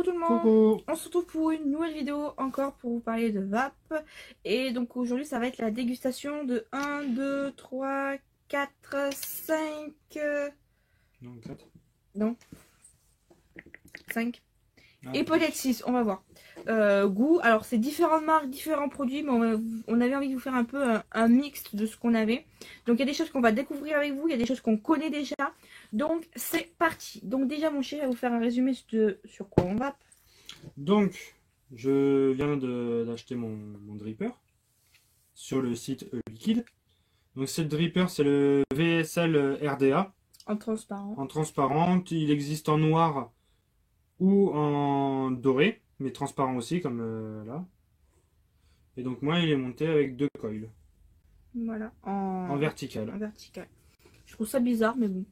Coucou tout le monde. Coucou. On se retrouve pour une nouvelle vidéo encore pour vous parler de vape. Et donc aujourd'hui ça va être la dégustation de 1, 2, 3, 4, 5... Non, 4. Non. 5. Ah, Et peut-être 6, on va voir. Goût, alors c'est différentes marques, différents produits, mais on avait envie de vous faire un peu un mix de ce qu'on avait. Donc il y a des choses qu'on va découvrir avec vous, il y a des choses qu'on connaît déjà. Donc c'est parti. Donc déjà mon chéri va vous faire un résumé de sur quoi on vape. Donc, je viens d'acheter mon dripper sur le site Liquide. Donc, ce dripper, c'est le VSL RDA En transparent. en transparente. Il existe en noir ou en doré, mais transparent aussi, comme là. Et donc, moi, il est monté avec 2 coils Voilà. en vertical. En vertical. Je trouve ça bizarre, mais bon.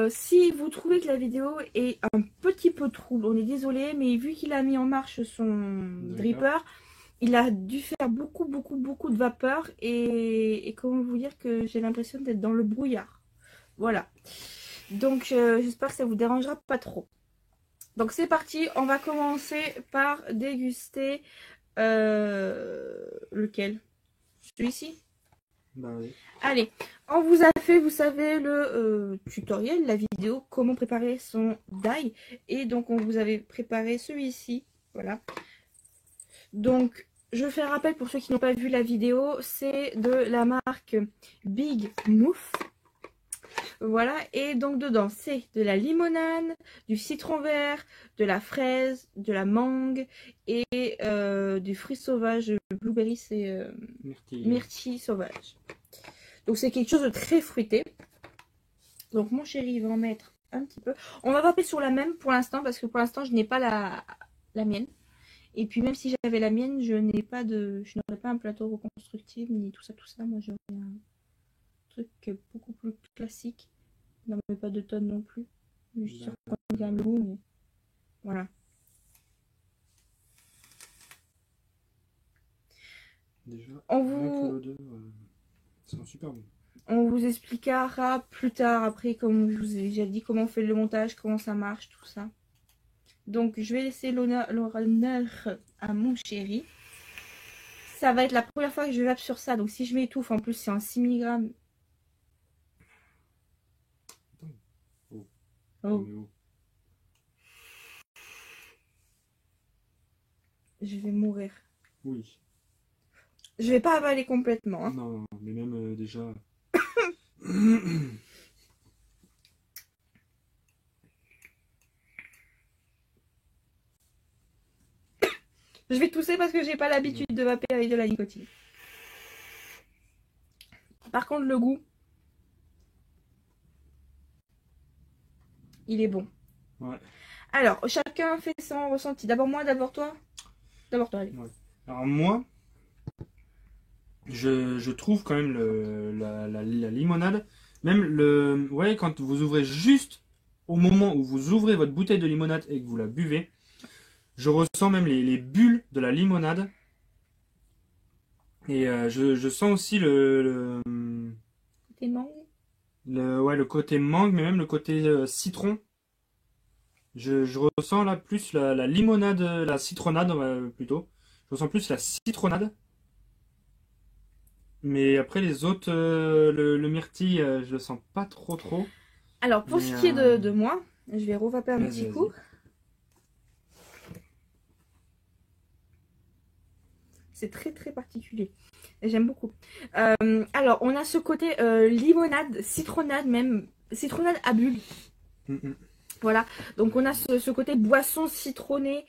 Si vous trouvez que la vidéo est un petit peu trouble, on est désolé, mais vu qu'il a mis en marche son dripper, il a dû faire beaucoup de vapeur et comment vous dire que j'ai l'impression d'être dans le brouillard. Voilà. Donc j'espère que ça vous dérangera pas trop. Donc c'est parti, on va commencer par déguster lequel? Celui-ci? Bah oui. Allez, on vous a fait, vous savez, le tutoriel, la vidéo, comment préparer son dye. Et donc, on vous avait préparé celui-ci. Voilà. Donc, je fais un rappel pour ceux qui n'ont pas vu la vidéo. C'est de la marque Big Mouth. Voilà. Et donc, dedans, c'est de la limonade, du citron vert, de la fraise, de la mangue et du fruit sauvage. Le blueberry, c'est myrtille sauvage. Donc c'est quelque chose de très fruité. Donc mon chéri va en mettre un petit peu. On va vaper sur la même pour l'instant parce que pour l'instant je n'ai pas la mienne. Et puis même si j'avais la mienne, je n'aurais pas un plateau reconstructible ni tout ça. Moi j'aurais un truc beaucoup plus classique. Non mais pas de tonnes non plus. Je suis sûre qu'on a quand même le goût, mais voilà. Déjà, On vous... c'est super bon. On vous expliquera plus tard, après, comme je vous ai déjà dit, comment on fait le montage, comment ça marche, tout ça. Donc, je vais laisser l'honneur à mon chéri. Ça va être la première fois que je vape sur ça. Donc, si je m'étouffe, en plus, c'est en 6 mg. Oh. Je vais mourir. Oui. Je vais pas avaler complètement. Hein. Non, mais même déjà... Je vais tousser parce que j'ai pas l'habitude de vaper avec de la nicotine. Par contre, le goût, il est bon. Ouais. Alors, chacun fait son ressenti. D'abord moi, d'abord toi. D'abord toi, allez. Ouais. Alors moi, je trouve quand même la limonade, même quand vous ouvrez juste au moment où vous ouvrez votre bouteille de limonade et que vous la buvez, je ressens même les bulles de la limonade. Et je sens aussi le Côté mangue. le côté mangue, mais même le côté citron. Je ressens là plus la limonade, la citronnade plutôt. Je ressens plus la citronnade. Mais après les autres, le myrtille, je le sens pas trop. Alors pour ce qui est de moi, je vais revaper un petit coup. C'est très particulier. J'aime beaucoup. Alors on a ce côté limonade, citronnade même, citronnade à bulles. Voilà, donc on a ce côté boisson citronnée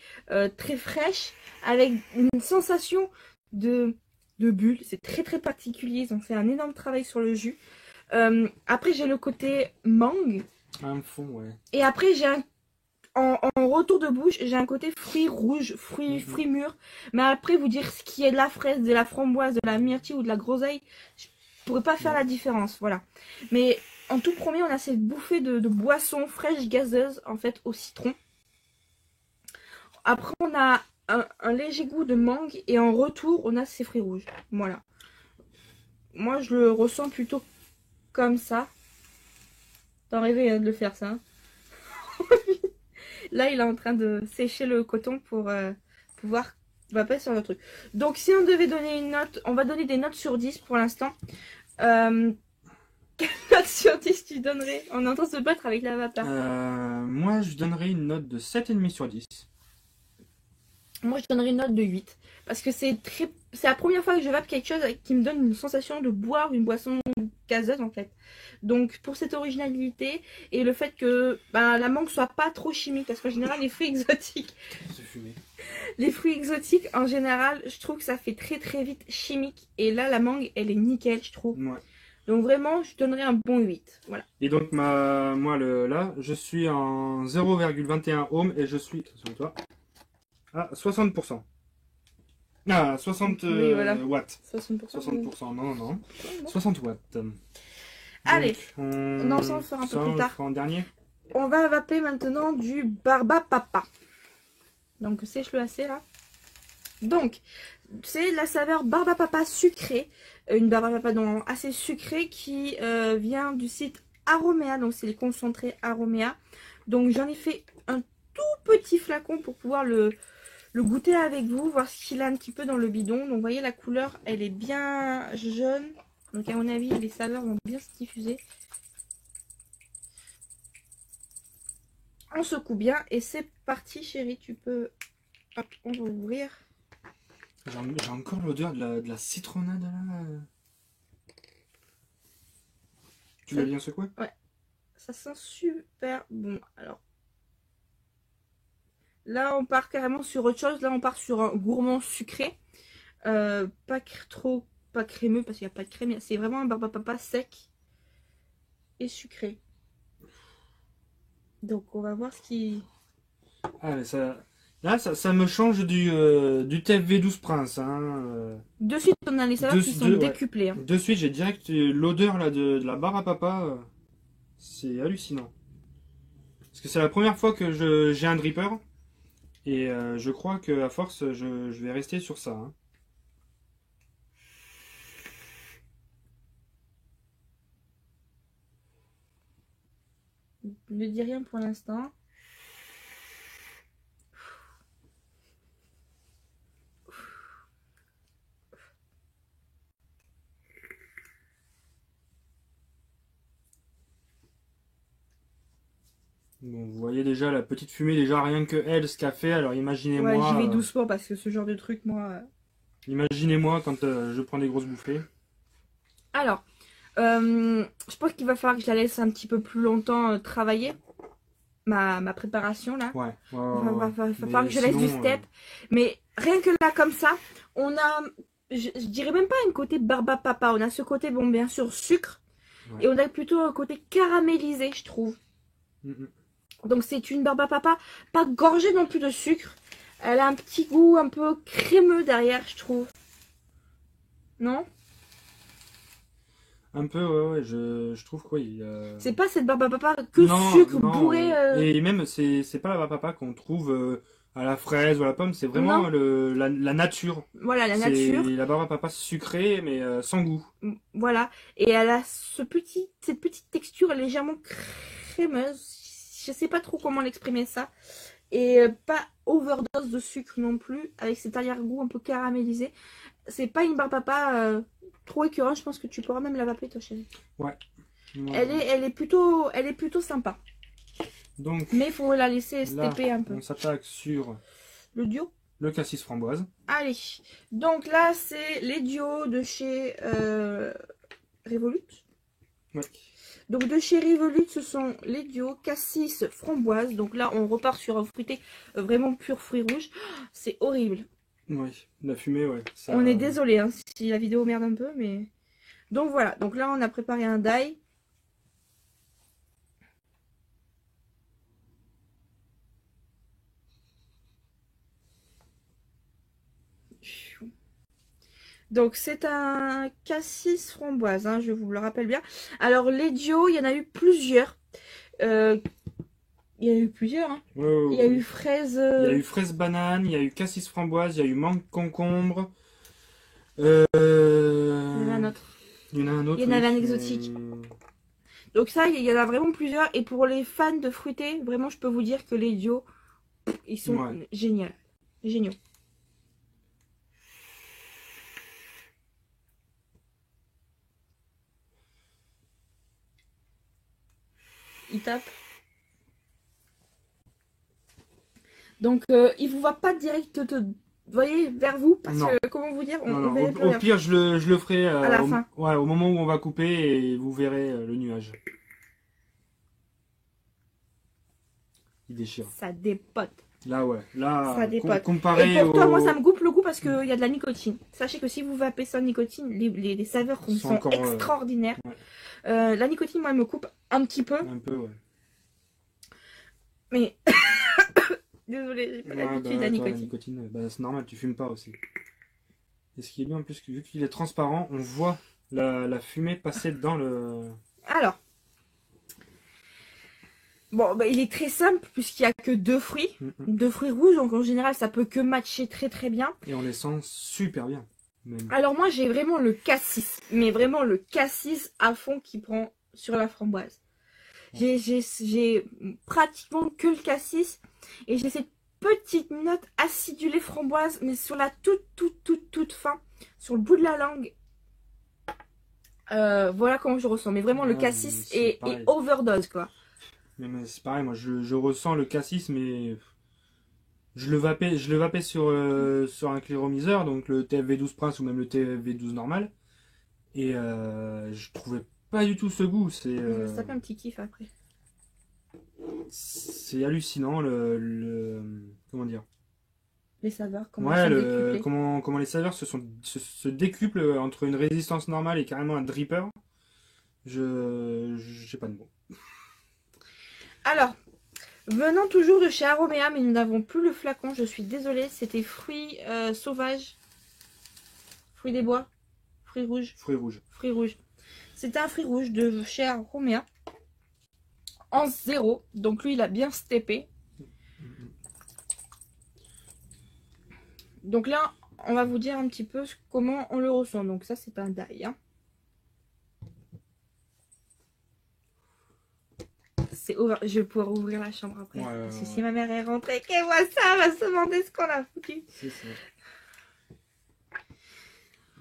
très fraîche avec une sensation de bulle. C'est très particulier, ils ont fait un énorme travail sur le jus. Après j'ai le côté mangue. Un fond, ouais. Et après j'ai en retour de bouche, j'ai un côté fruits rouges, fruits mûrs. Mais après vous dire ce qui est de la fraise, de la framboise, de la myrtille ou de la groseille, je pourrais pas faire la différence, voilà. Mais en tout premier, on a cette bouffée de boisson fraîche gazeuse, en fait, au citron. Après, on a un léger goût de mangue. Et en retour, on a ces fruits rouges. Voilà. Moi, je le ressens plutôt comme ça. T'en rêvais hein, de le faire, ça. Hein. Là, il est en train de sécher le coton pour pouvoir vaper sur le truc. Donc, si on devait donner une note, on va donner des notes sur 10 pour l'instant. Quelle note sur 10 tu donnerais? On est en train de se battre avec la vapeur. Moi, je donnerais une note de 7,5 sur 10. Moi, je donnerais une note de 8. Parce que c'est la première fois que je vape quelque chose qui me donne une sensation de boire une boisson gazeuse, en fait. Donc, pour cette originalité et le fait que la mangue soit pas trop chimique. Parce qu'en général, les fruits exotiques... Les fruits exotiques, en général, je trouve que ça fait très très vite chimique. Et là, la mangue, elle est nickel, je trouve. Ouais. Donc vraiment, je donnerais un bon 8. Voilà. Et donc, là, je suis en 0,21 ohm et je suis, attention toi, à 60%. Ah, 60 Oui, voilà. watts. 60%. 60%, non. 60 watts. Donc, allez, on s'en fera un peu plus tard. En dernier. On va vaper maintenant du Barba Papa. Donc, sèche-le assez là. Donc, c'est la saveur Barba Papa sucrée. Une Barba Papa donc, assez sucrée qui vient du site Aromea. Donc, c'est les concentrés Aromea. Donc, j'en ai fait un tout petit flacon pour pouvoir le goûter avec vous. Voir ce qu'il a un petit peu dans le bidon. Donc, vous voyez, la couleur, elle est bien jaune. Donc, à mon avis, les saveurs vont bien se diffuser. On secoue bien. Et c'est parti, chérie. Tu peux... Hop, on va ouvrir. J'ai encore l'odeur de la citronnade là. Tu l'as bien secoué? Ouais. Ça sent super bon. Alors. Là, on part carrément sur autre chose. Là, on part sur un gourmand sucré. Pas trop, pas crémeux parce qu'il n'y a pas de crème. C'est vraiment un Barba Papa sec et sucré. Donc, on va voir ce qui... Ah, mais ça... Là, ça me change du TFV12 Prince. Hein. De suite, on a les saveurs qui sont décuplées. Hein. De suite, j'ai direct l'odeur là de la barre à papa. C'est hallucinant. Parce que c'est la première fois que j'ai un dripper. Et je crois qu'à force, je vais rester sur ça. Hein. Ne dis rien pour l'instant. Bon, vous voyez déjà la petite fumée, déjà rien que elle, ce qu'a fait. Alors imaginez-moi. Ouais, j'y vais doucement parce que ce genre de truc, moi. Imaginez-moi quand je prends des grosses bouffées. Alors, je pense qu'il va falloir que je la laisse un petit peu plus longtemps travailler. Ma préparation là. Ouais. Il va falloir que je laisse du step. Mais rien que là, comme ça, on a. Je dirais même pas un côté Barba Papa. On a ce côté, bon, bien sûr, sucre. Ouais. Et on a plutôt un côté caramélisé, je trouve. Donc c'est une Barba Papa, pas gorgée non plus de sucre. Elle a un petit goût un peu crémeux derrière, je trouve. Non? Un peu, ouais, je trouve quoi. C'est pas cette Barba Papa que sucre bourré. Et même, c'est pas la Barba Papa qu'on trouve à la fraise ou à la pomme, c'est vraiment la nature. Voilà, la nature. C'est la Barba Papa sucrée, mais sans goût. Voilà, et elle a cette petite texture légèrement crémeuse. Je sais pas trop comment l'exprimer ça. Et pas overdose de sucre non plus, avec cet arrière-goût un peu caramélisé. C'est pas une Barba Papa trop écœurante, je pense que tu pourras même la vaper, toi, chérie. Ouais. Elle est plutôt sympa. Donc, mais il faut la laisser stepper un peu. On s'attaque sur le duo. Le cassis framboise. Allez. Donc là, c'est les duos de chez Revolut. Ouais. Donc de chez Revolut, ce sont les duos cassis framboise. Donc là, on repart sur un fruité vraiment pur fruits rouges. C'est horrible. Oui, la fumée, ouais. Ça... On est désolé hein, si la vidéo merde un peu, mais... Donc voilà, donc là, on a préparé un die. Donc c'est un cassis framboise, hein, je vous le rappelle bien. Alors les duos, il y en a eu plusieurs. Il y a eu plusieurs. Hein. Il y a eu fraise. Il y a eu fraise banane, il y a eu cassis framboise, il y a eu mangue concombre. Il y en a un autre. Il y en a un autre. Il y en avait un exotique. Donc ça, il y en a vraiment plusieurs. Et pour les fans de fruité, vraiment, je peux vous dire que les duos, ils sont Ouais. géniaux. Géniaux. Il tape. Donc, il vous va pas direct vous voyez, vers vous, parce Non. que, comment vous dire, on, Non, on non. verrait plus Au rien. pire, je le ferai À la fin. ouais, au moment où on va couper et vous verrez le nuage. Il déchire. Ça dépote. Là, ouais. Là, Ça dépote. Et comparé pourtant, moi, ça au... me coupe le goût parce qu'il y a de la nicotine. Sachez que si vous vapez sans nicotine, les saveurs C'est sont encore, extraordinaires. ouais. La nicotine, moi, elle me coupe un petit peu. Un peu, ouais. Mais... Désolée, j'ai pas Ouais, l'habitude bah, de la ouais, toi, nicotine. nicotine, bah, c'est normal, tu fumes pas aussi. Et ce qui est bien, en plus, vu qu'il est transparent, on voit la fumée passer dans le... Alors... Bon, bah, il est très simple puisqu'il n'y a que 2 fruits. Mm, mm. 2 fruits rouges, donc en général, ça peut que matcher très très bien. Et on les sent super bien. Même. Alors moi, j'ai vraiment le cassis. Mais vraiment le cassis à fond qui prend sur la framboise. J'ai pratiquement que le cassis. Et j'ai cette petite note acidulée framboise. Mais sur la toute fin. Sur le bout de la langue. Voilà comment je ressens. Mais vraiment, le Ouais, cassis c'est est pareil. overdose, quoi. Mais c'est pareil, moi je ressens le cassis, mais je le vapais sur un cléromiseur, donc le TFV12 Prince ou même le TFV12 normal. Et je trouvais pas du tout ce goût. Ça fait un petit kiff après. C'est hallucinant comment dire. Les saveurs, comment Ouais, elles sont décuplées. comment les saveurs se décuplent entre une résistance normale et carrément un dripper. J'ai pas de mots. Alors, venant toujours de chez Aroméa, mais nous n'avons plus le flacon, je suis désolée. C'était fruits sauvages. Fruits des bois. Fruits rouges. Fruits rouges. Fruits rouges. C'était un fruit rouge de chez Aroméa. En 0. Donc lui, il a bien steppé. Donc là, on va vous dire un petit peu comment on le ressent. Donc ça, c'est un die. Hein. C'est over. Je vais pouvoir ouvrir la chambre après. Ouais, parce que ouais. si ma mère est rentrée, qu'elle voit ça, elle va se demander ce qu'on a foutu. C'est ça.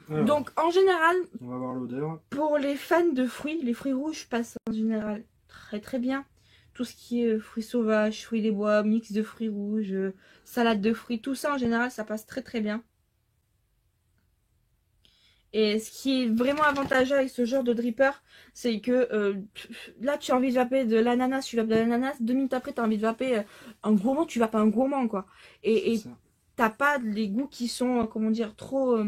Alors, Donc en général, on va voir l'odeur. pour les fans de fruits, les fruits rouges passent en général très très bien. Tout ce qui est fruits sauvages, fruits des bois, mix de fruits rouges, salade de fruits, tout ça en général ça passe très très bien. Et ce qui est vraiment avantageux avec ce genre de dripper, c'est que là tu as envie de vaper de l'ananas, tu vapes de l'ananas, 2 minutes après tu as envie de vaper un gourmand, tu vapes un gourmand quoi. Et C'est ça. t'as pas les goûts qui sont, comment dire, trop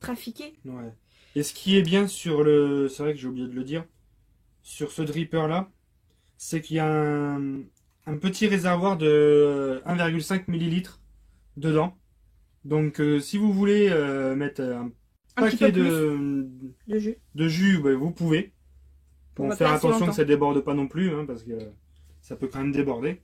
trafiqués. Ouais. Et ce qui est bien c'est vrai que j'ai oublié de le dire, sur ce dripper là, c'est qu'il y a un petit réservoir de 1,5 ml dedans. Donc si vous voulez mettre un Un petit paquet peu plus de jus. de jus, bah, vous pouvez. Pour Bon, vaper faire assez attention longtemps. que ça déborde pas non plus, hein, parce que ça peut quand même déborder.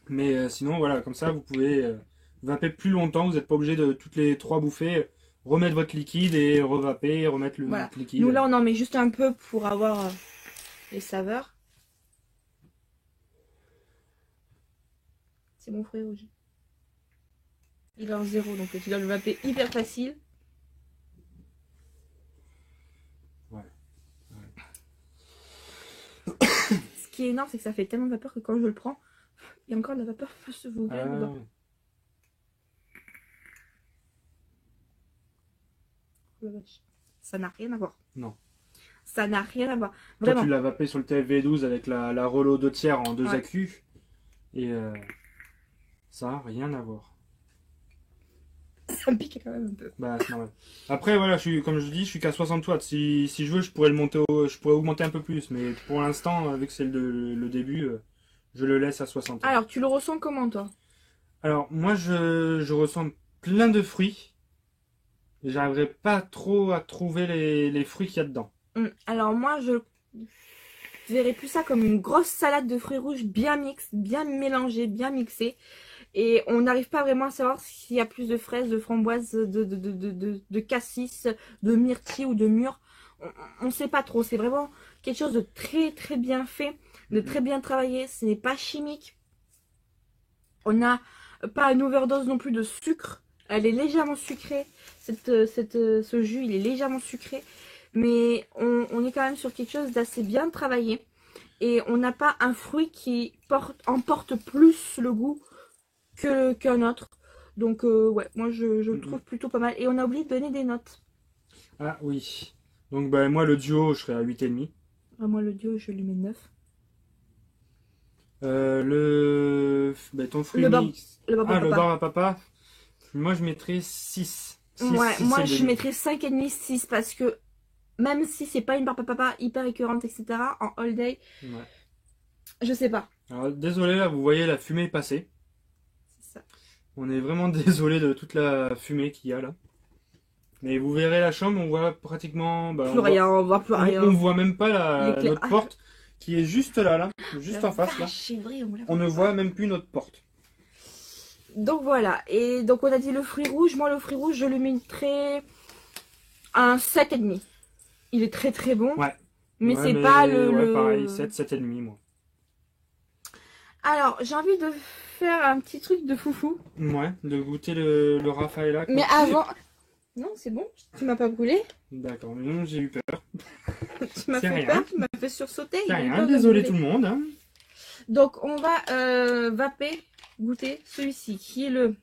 Mais sinon, voilà, comme ça, vous pouvez vaper plus longtemps. Vous n'êtes pas obligé de toutes les 3 bouffées remettre votre liquide et revaper, remettre le Voilà. liquide. Nous là on en met juste un peu pour avoir les saveurs. C'est mon fruit rouge. Il est en 0 donc tu dois le vaper hyper facile. Ouais. Ce qui est énorme c'est que ça fait tellement de vapeur que quand je le prends, il y a encore de la vapeur qui peut se ouvrir dedans. Oh la vache. Ça n'a rien à voir. Non. Ça n'a rien à voir. Toi, Vraiment. tu l'as vapé sur le TFV12 avec la Relo 2 tiers en 2 Ouais. accus. Et ça n'a rien à voir. Ça me pique quand même un peu. Bah, c'est normal. Après, voilà, comme je dis, je suis qu'à 60 watts. Si je veux, je pourrais je pourrais augmenter un peu plus. Mais pour l'instant, vu que c'est le début, je le laisse à 60 watts. Alors tu le ressens comment toi? Alors, moi, je ressens plein de fruits. J'arriverai pas trop à trouver les fruits qu'il y a dedans. Alors moi je verrais plus ça comme une grosse salade de fruits rouges bien mixte, bien mélangée, bien mixée. Et on n'arrive pas vraiment à savoir s'il y a plus de fraises, de framboises, de cassis, de myrtille ou de mûre. On ne sait pas trop. C'est vraiment quelque chose de très très bien fait, de très bien travaillé. Ce n'est pas chimique. On n'a pas une overdose non plus de sucre. Elle est légèrement sucrée. Ce jus, il est légèrement sucré. Mais on est quand même sur quelque chose d'assez bien travaillé. Et on n'a pas un fruit qui emporte plus le goût qu'un autre. Donc ouais, moi je le trouve plutôt pas mal. Et on a oublié de donner des notes. Ah oui. Donc bah, moi le duo je serais à 8,5. Ah, moi le duo je lui mets 9. Ton fruit mix. Le Le bar à papa. Moi je mettrais 6. Ouais, 6 moi je mettrais 5,5, 6 parce que même si c'est pas une barbe à papa hyper écœurante, etc. en all day, ouais. Je sais pas. Alors désolé là, vous voyez la fumée passer. C'est ça. On est vraiment désolé de toute la fumée qu'il y a là. Mais vous verrez la chambre, on voit pratiquement... Bah, plus rien, on voit plus rien. On voit même pas notre porte qui est juste là, juste en face là. Vrai, on ne voit même plus notre porte. Donc voilà, et donc on a dit le fruit rouge. Moi le fruit rouge je lui mettrais un 7,5. Il est très très bon. Ouais. Mais c'est pas pareil, 7, 7,5 moi. Alors j'ai envie de faire un petit truc de foufou. Ouais, de goûter le Raffaella. Mais avant... Non c'est bon, tu m'as pas brûlé. D'accord, mais non j'ai eu peur. Tu m'as fait peur, tu m'as fait sursauter. C'est rien, désolé tout le monde. Hein. Donc on va vaper, goûter celui-ci qui est le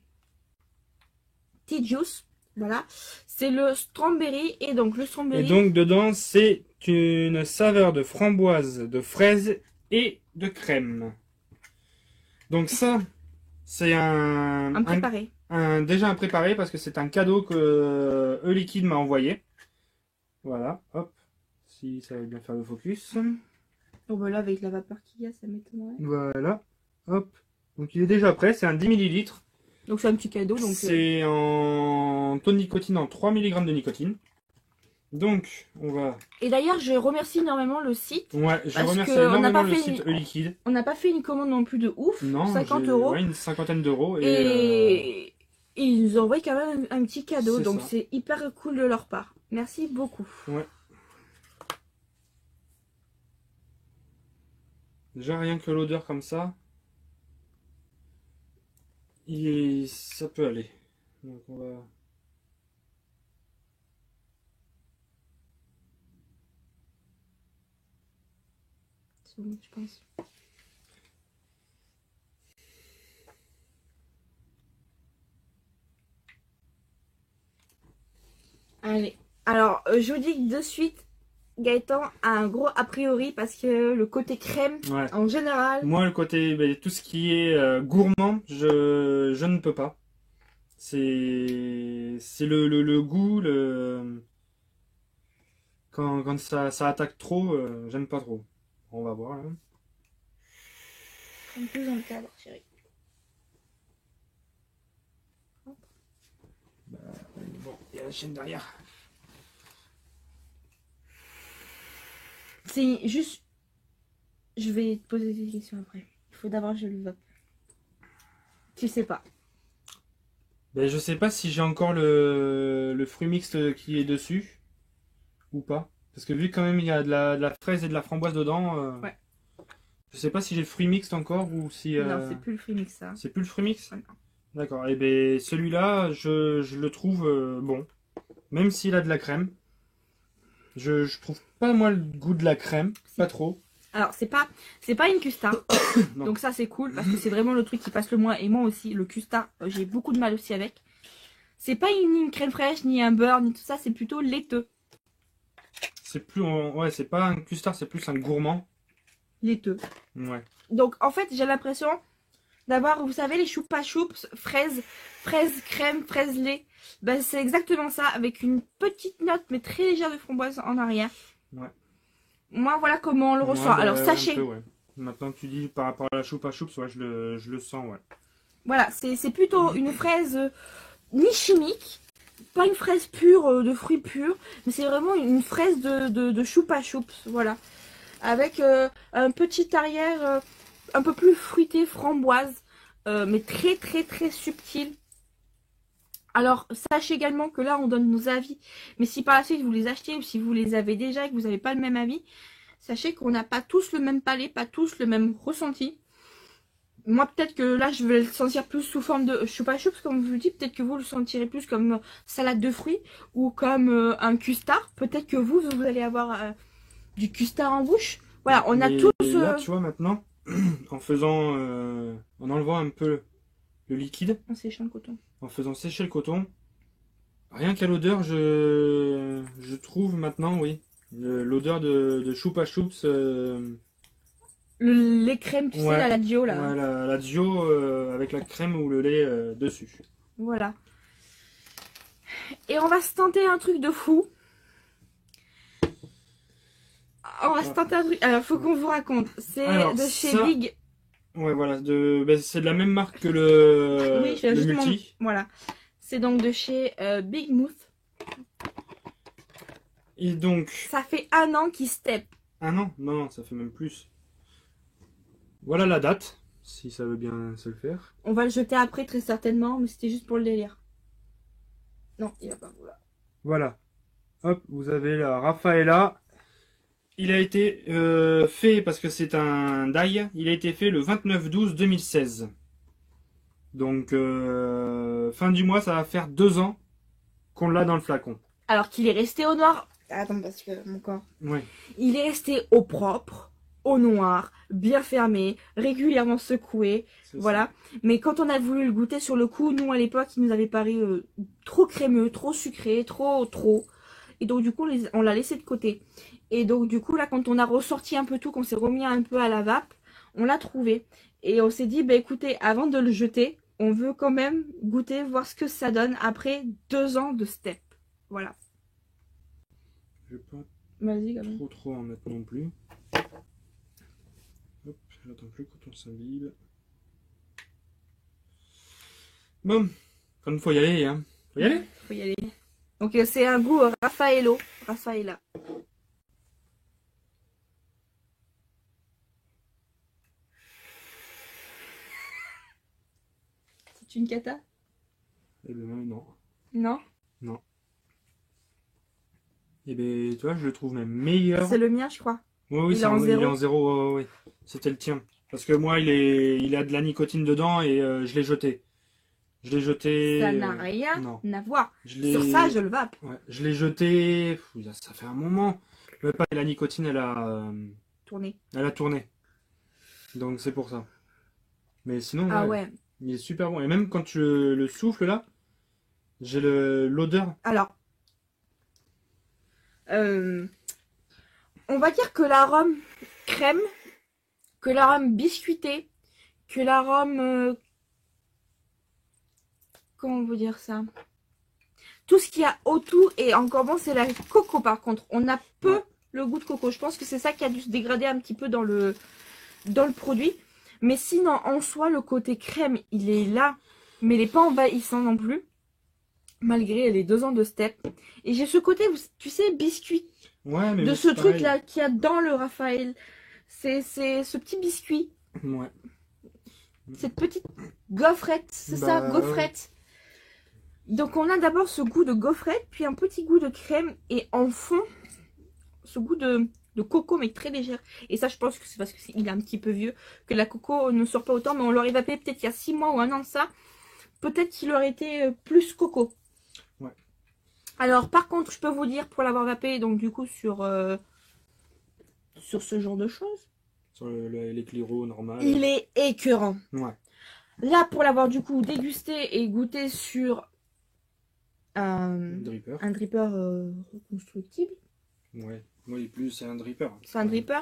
Tea Juice. Voilà, c'est le strawberry et donc le strawberry. Et donc dedans c'est une saveur de framboise, de fraise et de crème. Donc ça c'est un préparé. Déjà un préparé parce que c'est un cadeau que E-Liquide m'a envoyé. Voilà, hop, si ça va bien faire le focus. Bon bah là avec la vapeur qu'il y a ça m'étonnerait. Voilà, hop, donc il est déjà prêt, c'est un 10 ml. Donc c'est un petit cadeau. C'est en taux de nicotine, en 3 mg de nicotine. Donc on va... Et d'ailleurs je remercie énormément le site. Ouais, je remercie énormément le site E-Liquide. On n'a pas fait une commande non plus de ouf. Non, 50 €. Ouais, une cinquantaine d'euros. Et ils nous envoient quand même un petit cadeau. Donc ça. c'est hyper cool de leur part. Merci beaucoup. Ouais. Déjà rien que l'odeur comme ça, ça peut aller. Donc on va... C'est bon, je pense. Allez. Alors, je vous dis de suite, Gaëtan a un gros a priori parce que le côté crème, ouais. En général... Moi, le côté, tout ce qui est gourmand, je ne peux pas. C'est le goût, quand ça attaque trop, j'aime pas trop. On va voir là. Comme plus dans le cadre, chérie. Bah, bon, il y a la chaîne derrière. C'est juste... Je vais te poser des questions après. Il faut d'abord que je le vape. Tu sais pas. Ben, je sais pas si j'ai encore le fruit mixte qui est dessus. Ou pas. Parce que vu quand même il y a de la fraise et de la framboise dedans. Ouais. Je sais pas si j'ai le fruit mixte encore ou si... Non, c'est plus le fruit mix ça. C'est plus le fruit mix? Ouais. D'accord. Et ben celui-là, je le trouve bon. Même s'il a de la crème. Je trouve pas moi le goût de la crème. Pas trop. Alors c'est pas une custard. Donc ça c'est cool parce que c'est vraiment le truc qui passe le moins. Et moi aussi, le custard, j'ai beaucoup de mal aussi avec. C'est pas ni une crème fraîche, ni un beurre, ni tout ça, c'est plutôt laiteux. C'est plus... Ouais, c'est pas un custard, c'est plus un gourmand. Laiteux. Ouais. Donc en fait j'ai l'impression d'avoir, vous savez, les choupa choups, fraise crème, fraise lait. Ben, c'est exactement ça, avec une petite note mais très légère de framboise en arrière. Ouais. Moi voilà comment on le ressent. Ben, alors sachez. Ouais. Maintenant que tu dis par rapport à la choupa choups, ouais, je le sens, ouais. Voilà, c'est plutôt une fraise ni chimique, pas une fraise pure, de fruits purs, mais c'est vraiment une fraise de choupa choups, voilà. Avec un petit arrière un peu plus fruité, framboise, mais très très très subtil. Alors, sachez également que là, on donne nos avis. Mais si par la suite, vous les achetez ou si vous les avez déjà et que vous n'avez pas le même avis, sachez qu'on n'a pas tous le même palais, pas tous le même ressenti. Moi, peut-être que là, je vais le sentir plus sous forme de choupa choups, comme je vous le dis. Peut-être que vous le sentirez plus comme salade de fruits ou comme un custard. Peut-être que vous allez avoir du custard en bouche. Voilà, on a Mais tous... là, tu vois, maintenant, en faisant, en enlevant un peu le liquide, En séchant le coton. en faisant sécher le coton, rien qu'à l'odeur, je trouve maintenant, oui, l'odeur de choupa choups. Les crèmes, tu sais, Ouais, la Dio, là. ouais, la Dio avec la crème ou le lait dessus. Voilà. Et on va se tenter un truc de fou. On va se tenter un truc. Alors, faut qu'on vous raconte. C'est Alors, de chez ça- Big. Ouais, voilà, c'est de la même marque que le, Oui, je vais le justement. multi. Voilà. C'est donc de chez Big Mouth. Et donc, Ça fait 1 an qu'il step. ah non, non, non, ça fait même plus. Voilà la date, si ça veut bien se le faire. On va le jeter après, très certainement, mais c'était juste pour le délire. Non, il va pas vouloir. Voilà. Hop, vous avez la Raffaella. Il a été fait, parce que c'est un die, il a été fait le 29/12/2016. Donc, fin du mois, ça va faire 2 ans qu'on l'a dans le flacon. Alors qu'il est resté au noir. Attends, parce que mon corps. Ouais. Il est resté au propre, au noir, bien fermé, régulièrement secoué. c'est Voilà. Mais quand on a voulu le goûter sur le coup, nous à l'époque, il nous avait paru trop crémeux, trop sucré, trop. Et donc du coup, on l'a laissé de côté. Et donc du coup, là, quand on a ressorti un peu tout, qu'on s'est remis un peu à la vape, on l'a trouvé. Et on s'est dit, bah écoutez, avant de le jeter, on veut quand même goûter, voir ce que ça donne après 2 ans de step. Voilà. Je vais pas Vas-y, quand même. trop en mettre non plus. Hop, j'attends plus quand on s'imbibe. Bon, comme faut y aller, hein. Faut y aller. Faut y aller. Donc c'est un goût Raffaello. Raffaella. C'est une cata? Eh ben non. Non? Non. Eh ben, tu vois, je le trouve même meilleur. C'est le mien, je crois. Oui, oui, Il est en il est zéro. en zéro, ouais, ouais. C'était le tien. Parce que moi, il a de la nicotine dedans et je l'ai jeté. Je l'ai jeté. Ça n'a rien non. à voir. Je l'ai- Sur ça, je le vape. Ouais, je l'ai jeté. Ça fait un moment. Mais pas, la nicotine, Tourner. elle a tourné. Donc c'est pour ça. Mais sinon, Ah ouais. il est super bon. Et même quand tu le souffles là, j'ai l'odeur. Alors. On va dire que l'arôme crème, que l'arôme biscuité, que l'arôme... comment on veut dire ça? Tout ce qu'il y a autour est encore bon, c'est la coco par contre. On a peu le goût de coco. Je pense que c'est ça qui a dû se dégrader un petit peu dans le produit. Mais sinon, en soi, le côté crème, il est là. Mais il n'est pas envahissant non plus. Malgré les 2 ans de step. Et j'ai ce côté, tu sais, biscuit. Ouais, mais De bon, ce c'est pareil. truc-là qu'il y a dans le Raphaël. C'est ce petit biscuit. Ouais. Cette petite gaufrette. C'est ça, Bah, gaufrette. Donc on a d'abord ce goût de gaufrette, puis un petit goût de crème, et en fond, ce goût de coco, mais très légère. Et ça, je pense que c'est parce qu'il est un petit peu vieux, que la coco ne sort pas autant, mais on l'aurait évaporé peut-être il y a 6 mois ou 1 an de ça. Peut-être qu'il aurait été plus coco. Ouais. Alors par contre, je peux vous dire, pour l'avoir vapé, donc du coup sur ce genre de choses, Sur l'écliro normal. il est écœurant. Ouais. Là, pour l'avoir du coup dégusté et goûté sur un Dripper. dripper reconstructible. Ouais. Oui, plus c'est un dripper. C'est un dripper.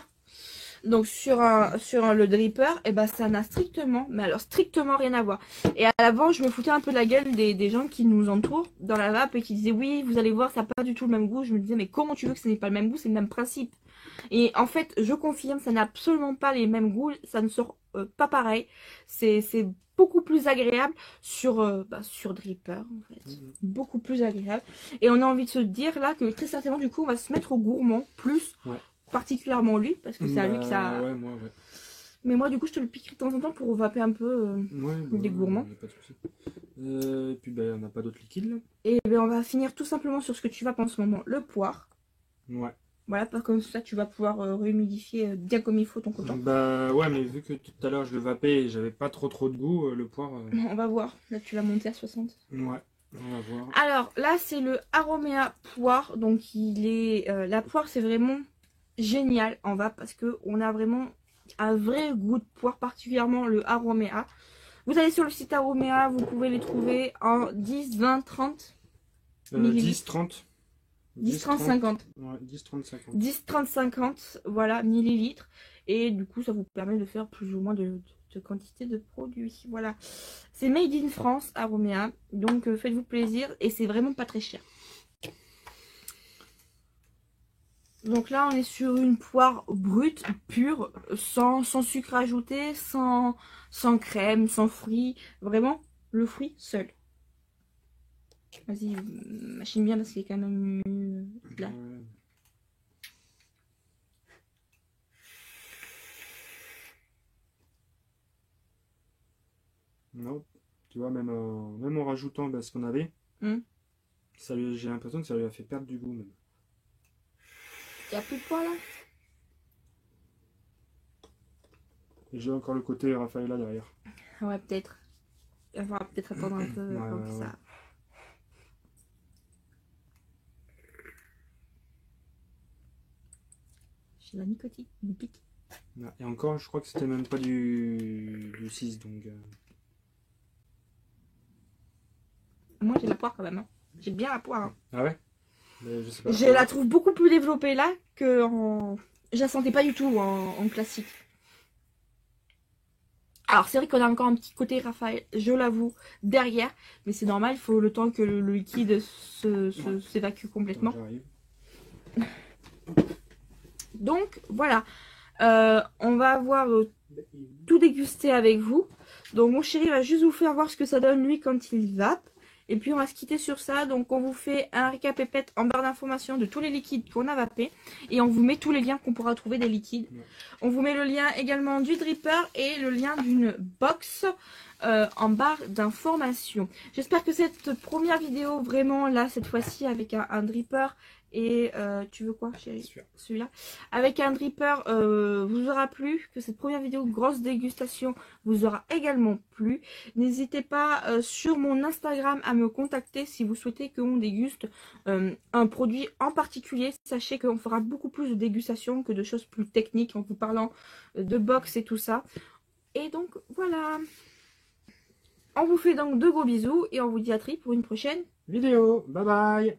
Donc sur le dripper, et ben ça n'a strictement, mais alors strictement rien à voir. Et à l'avant, je me foutais un peu de la gueule des gens qui nous entourent dans la vape et qui disaient oui, vous allez voir, ça n'a pas du tout le même goût. Je me disais mais comment tu veux que ce n'est pas le même goût, c'est le même principe. Et en fait, je confirme, ça n'a absolument pas les mêmes goûts, ça ne sort pas pareil. C'est beaucoup plus agréable sur dripper en fait. Beaucoup plus agréable. Et on a envie de se dire là que très certainement du coup on va se mettre au gourmand plus. Ouais. Particulièrement lui, parce que c'est à lui que ça... Ouais, moi, ouais. Mais moi, du coup, je te le piquerai de temps en temps pour vaper un peu des gourmands. Pas de soucis. Et puis, ben, on n'a pas d'autre liquide, là. Et ben, on va finir tout simplement sur ce que tu vapes en ce moment, le poire. Ouais. Voilà, comme ça tu vas pouvoir rehumidifier bien comme il faut ton coton. Bah ouais, mais vu que tout à l'heure je le vapais et j'avais pas trop de goût, le poire. On va voir, là tu l'as monté à 60. Ouais, on va voir. Alors là c'est le Aromea poire, donc il est la poire c'est vraiment génial en vape parce que on a vraiment un vrai goût de poire, particulièrement le Aromea. Vous allez sur le site Aromea, vous pouvez les trouver en 10, 20, 30 10, 30. 10, 30, 50. Ouais, 10, 30, 50. 10, 30, 50, voilà, millilitres. Et du coup, ça vous permet de faire plus ou moins de quantité de produits. Voilà. C'est made in France, Aromea. Donc, faites-vous plaisir. Et c'est vraiment pas très cher. Donc là, on est sur une poire brute, pure, sans sucre ajouté, sans crème, sans fruits. Vraiment, le fruit seul. Vas-y, machine bien parce qu'il y a quand même là. Non, tu vois, même en rajoutant bah, ce qu'on avait, j'ai l'impression que ça lui a fait perdre du goût même. Il n'y a plus de poids là? Et j'ai encore le côté Raffaella derrière. Ouais, peut-être. Il va falloir peut-être attendre un peu avant que ça. J'ai la nicotine, une pique. Et encore, je crois que c'était même pas du 6, donc... Moi, j'ai la poire quand même. Hein. J'ai bien la poire. Hein. Ah ouais? Mais je sais pas. Je la trouve beaucoup plus développée là que en... Je la sentais pas du tout en classique. Alors, c'est vrai qu'on a encore un petit côté Raphaël, je l'avoue, derrière. Mais c'est normal, il faut le temps que le liquide s'évacue complètement. Donc, voilà. On va avoir tout dégusté avec vous. Donc, mon chéri va juste vous faire voir ce que ça donne lui quand il vape. Et puis on va se quitter sur ça. Donc on vous fait un récap épette en barre d'informations de tous les liquides qu'on a vapés. Et on vous met tous les liens qu'on pourra trouver des liquides. On vous met le lien également du dripper et le lien d'une box en barre d'informations. J'espère que cette première vidéo, vraiment là cette fois-ci avec un dripper et tu veux quoi chérie? Celui-là. Avec un dripper vous aura plu, que cette première vidéo grosse dégustation vous aura également plu. N'hésitez pas sur mon Instagram à me contacter si vous souhaitez qu'on déguste un produit en particulier. Sachez qu'on fera beaucoup plus de dégustation que de choses plus techniques en vous parlant de box et tout ça. Et donc voilà. On vous fait donc de gros bisous et on vous dit à très pour une prochaine vidéo. Bye bye.